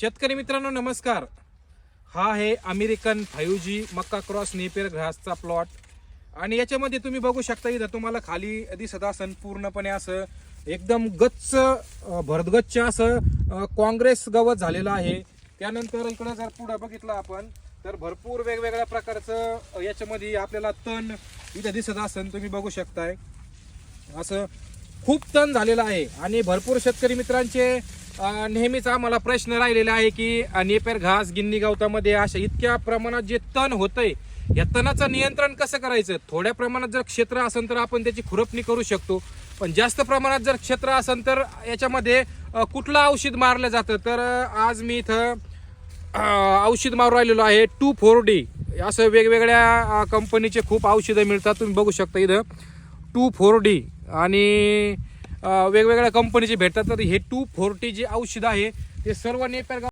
शेतकरी मित्रांनो नमस्कार. हा आहे अमेरिकन 5G मक्का क्रॉस नेपियर घासचा प्लॉट आणि याच्यामध्ये तुम्ही बघू शकता इथं तुम्हाला खाली दिसत असन पूर्णपणे असं एकदम गच्च भरगच्च असं काँग्रेस गवत झालेलं आहे. त्यानंतर इकडे जर पुढे बघितलं आपण तर भरपूर वेगवेगळ्या प्रकारचं याच्यामध्ये आपल्याला तण इथं दिसत असन, तुम्ही बघू शकताय. असं खूप तण झालेलं आहे आणि भरपूर शेतकरी मित्रांचे नेहमीच आम्हाला प्रश्न राहिलेला आहे की नेपियर घास गिन्नी गवतामध्ये अशा इतक्या प्रमाणात जे तण होतंय या तणाचं नियंत्रण कसं करायचं. थोड्या प्रमाणात जर क्षेत्र असेल तर आपण त्याची खुरपणी करू शकतो, पण जास्त प्रमाणात जर क्षेत्र असेल तर याच्यामध्ये कुठलं औषध मारलं जातं. तर आज मी इथं औषध मारू राहिलेलो आहे 2,4-D. असं वेगवेगळ्या कंपनीचे खूप औषधं मिळतात, तुम्ही बघू शकता इथं 2,4-D आणि वेगवेगळ्या कंपनीचे भेटतात. तर हे 2,4-D जे औषध आहे ते सर्व नेपियर